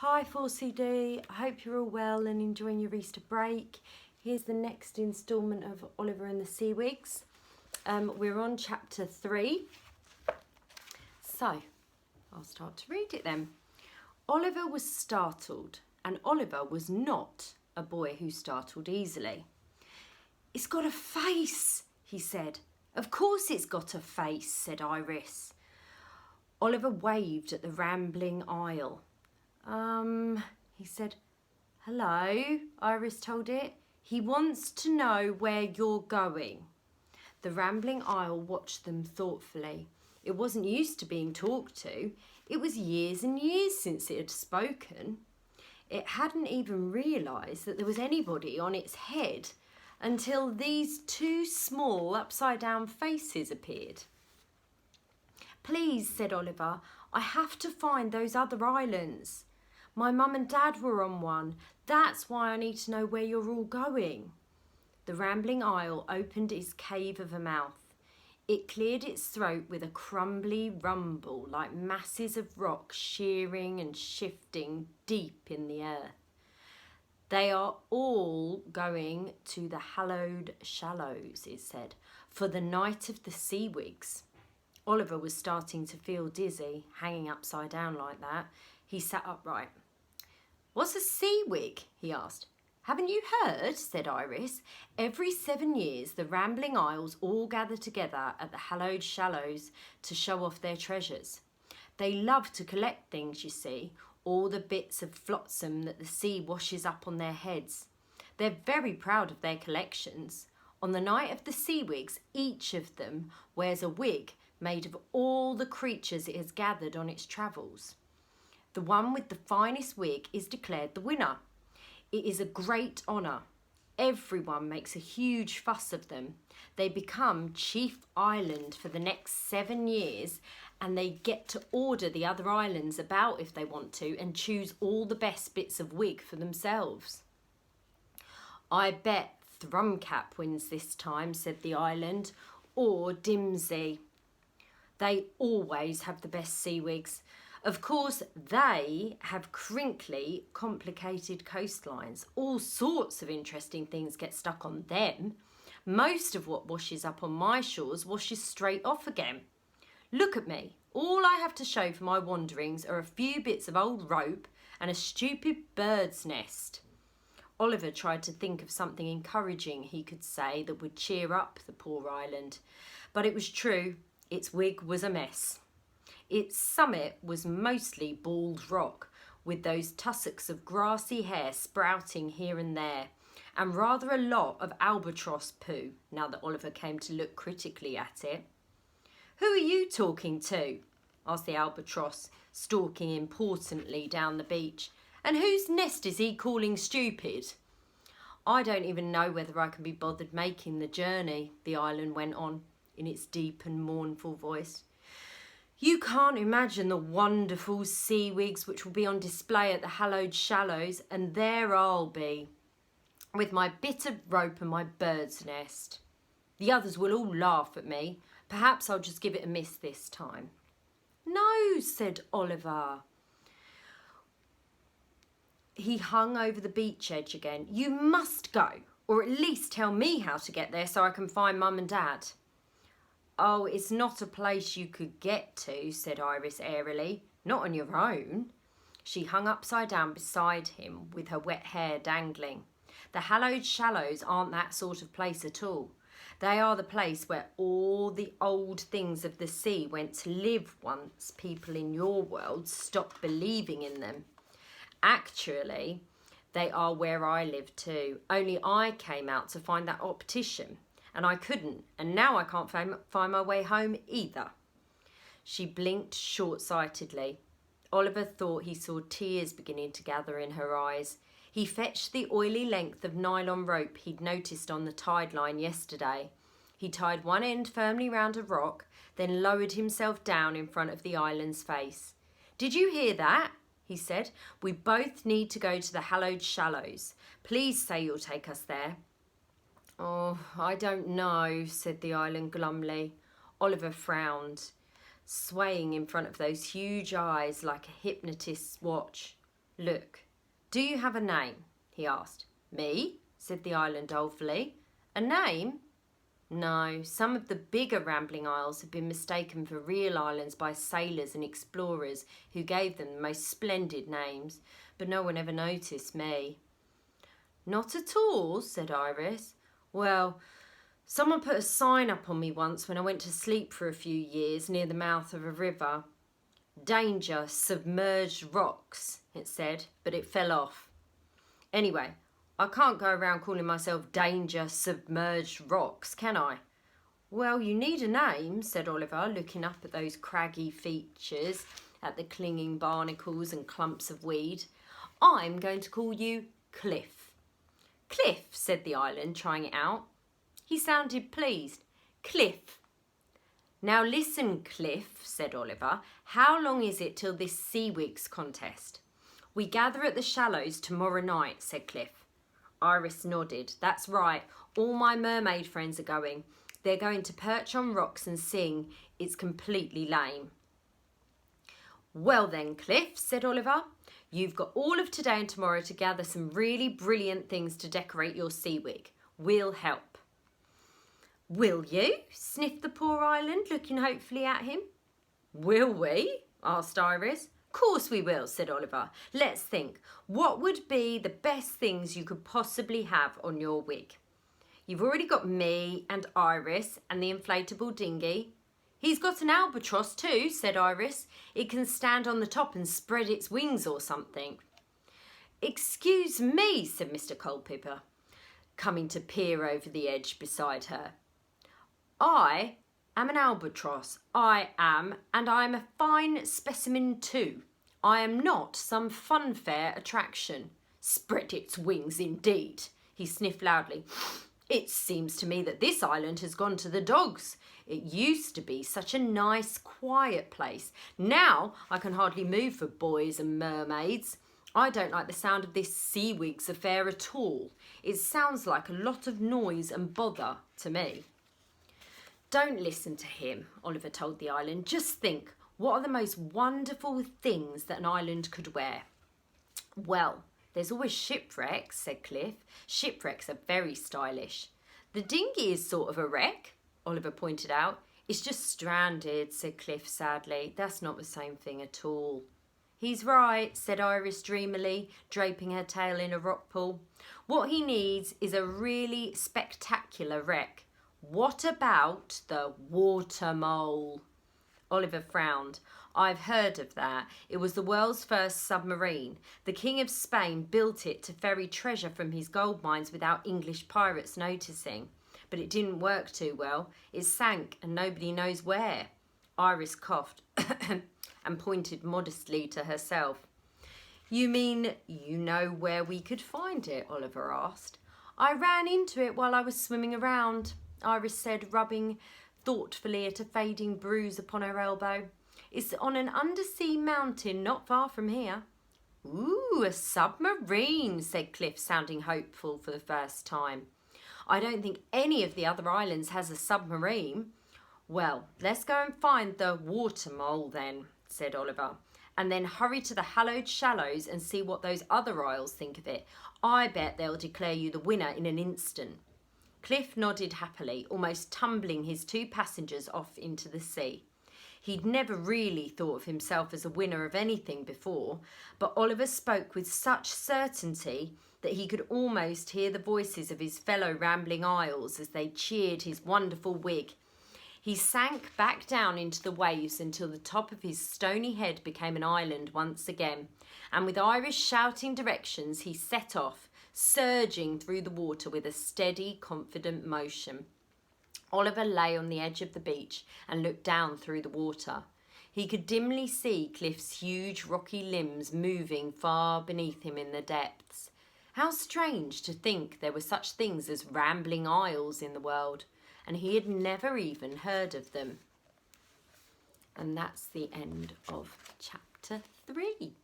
Hi 4CD, I hope you're all well and enjoying your Easter break. Here's the next instalment of Oliver and the Seawigs. We're on chapter 3. So, I'll start to read it then. Oliver was startled, and Oliver was not a boy who startled easily. "It's got a face," he said. "Of course it's got a face," said Iris. Oliver waved at the rambling aisle. He said. "Hello," Iris told it. "He wants to know where you're going." The rambling aisle watched them thoughtfully. It wasn't used to being talked to. It was years and years since it had spoken. It hadn't even realised that there was anybody on its head until these two small upside-down faces appeared. "Please," said Oliver, "I have to find those other islands. My mum and dad were on one. That's why I need to know where you're all going." The rambling aisle opened its cave of a mouth. It cleared its throat with a crumbly rumble like masses of rock shearing and shifting deep in the earth. "They are all going to the hallowed shallows," it said, "for the night of the Seawigs." Oliver was starting to feel dizzy, hanging upside down like that. He sat upright. "What's a Seawig?" he asked. "Haven't you heard?" said Iris. "Every 7 years the rambling isles all gather together at the hallowed shallows to show off their treasures. They love to collect things, you see, all the bits of flotsam that the sea washes up on their heads. They're very proud of their collections. On the night of the Seawigs, each of them wears a wig made of all the creatures it has gathered on its travels. The one with the finest wig is declared the winner. It is a great honour. Everyone makes a huge fuss of them. They become chief island for the next 7 years, and they get to order the other islands about if they want to and choose all the best bits of wig for themselves." "I bet Thrumcap wins this time," said the island, "or Dimsey. They always have the best seawigs. Of course, they have crinkly, complicated coastlines. All sorts of interesting things get stuck on them. Most of what washes up on my shores washes straight off again. Look at me. All I have to show for my wanderings are a few bits of old rope and a stupid bird's nest." Oliver tried to think of something encouraging he could say that would cheer up the poor island. But it was true. Its wig was a mess. Its summit was mostly bald rock, with those tussocks of grassy hair sprouting here and there, and rather a lot of albatross poo, now that Oliver came to look critically at it. "Who are you talking to?" asked the albatross, stalking importantly down the beach. "And whose nest is he calling stupid?" "I don't even know whether I can be bothered making the journey," the island went on in its deep and mournful voice. "You can't imagine the wonderful seawigs which will be on display at the hallowed shallows, and there I'll be, with my bit of rope and my bird's nest. The others will all laugh at me. Perhaps I'll just give it a miss this time." "No," said Oliver. He hung over the beach edge again. "You must go, or at least tell me how to get there so I can find Mum and Dad." "Oh, it's not a place you could get to," said Iris airily. "Not on your own." She hung upside down beside him with her wet hair dangling. "The hallowed shallows aren't that sort of place at all. They are the place where all the old things of the sea went to live once people in your world stopped believing in them. Actually, they are where I live too, only I came out to find that optician. And I couldn't, and now I can't find my way home either." She blinked short-sightedly. Oliver thought he saw tears beginning to gather in her eyes. He fetched the oily length of nylon rope he'd noticed on the tide line yesterday. He tied one end firmly round a rock, then lowered himself down in front of the island's face. "Did you hear that?" he said. "We both need to go to the hallowed shallows. Please say you'll take us there." "Oh, I don't know," said the island glumly. Oliver frowned, swaying in front of those huge eyes like a hypnotist's watch. Look, do you have a name? He asked. Me? Said the island dolefully. A name? No, some of the bigger rambling isles have been mistaken for real islands by sailors and explorers who gave them the most splendid names, but no one ever noticed me. Not at all, said Iris. Well, someone put a sign up on me once when I went to sleep for a few years near the mouth of a river. Danger, submerged rocks, it said, but it fell off. Anyway, I can't go around calling myself Danger, submerged rocks, can I? Well, you need a name, said Oliver, looking up at those craggy features, at the clinging barnacles and clumps of weed. I'm going to call you Cliff. Cliff, said the island, trying it out. He sounded pleased. Cliff. Now listen, Cliff, said Oliver. How long is it till this Seawigs contest? We gather at the shallows tomorrow night, said Cliff. Iris nodded. That's right. All my mermaid friends are going. They're going to perch on rocks and sing. It's completely lame. Well then, Cliff, said Oliver. You've got all of today and tomorrow to gather some really brilliant things to decorate your Seawig. We'll help. Will you? Sniffed the poor island, looking hopefully at him. Will we? Asked Iris. Course we will, said Oliver. Let's think. What would be the best things you could possibly have on your wig? You've already got me and Iris and the inflatable dinghy. He's got an albatross too, said Iris. It can stand on the top and spread its wings or something. Excuse me, said Mr. Culpepper, coming to peer over the edge beside her. I am an albatross. I am, and I am a fine specimen too. I am not some funfair attraction. Spread its wings indeed, he sniffed loudly. It seems to me that this island has gone to the dogs. It used to be such a nice, quiet place. Now I can hardly move for boys and mermaids. I don't like the sound of this Seawigs affair at all. It sounds like a lot of noise and bother to me. Don't listen to him, Oliver told the island. Just think, what are the most wonderful things that an island could wear? Well, there's always shipwrecks, said Cliff. Shipwrecks are very stylish. The dinghy is sort of a wreck, Oliver pointed out. It's just stranded, said Cliff sadly. That's not the same thing at all. He's right, said Iris dreamily, draping her tail in a rock pool. What he needs is a really spectacular wreck. What about the water mole? Oliver frowned. I've heard of that. It was the world's first submarine. The King of Spain built it to ferry treasure from his gold mines without English pirates noticing. But it didn't work too well. It sank and nobody knows where. Iris coughed and pointed modestly to herself. You mean you know where we could find it? Oliver asked. I ran into it while I was swimming around, Iris said, rubbing thoughtfully at a fading bruise upon her elbow. It's on an undersea mountain not far from here. Ooh, a submarine, said Cliff, sounding hopeful for the first time. I don't think any of the other islands has a submarine. Well, let's go and find the water mole then, said Oliver, and then hurry to the hallowed shallows and see what those other isles think of it. I bet they'll declare you the winner in an instant. Cliff nodded happily, almost tumbling his two passengers off into the sea. He'd never really thought of himself as a winner of anything before, but Oliver spoke with such certainty that he could almost hear the voices of his fellow rambling isles as they cheered his wonderful wig. He sank back down into the waves until the top of his stony head became an island once again, and with Iris shouting directions, he set off, surging through the water with a steady, confident motion. Oliver lay on the edge of the beach and looked down through the water. He could dimly see Cliff's huge rocky limbs moving far beneath him in the depths. How strange to think there were such things as rambling isles in the world, and he had never even heard of them. And that's the end of chapter 3.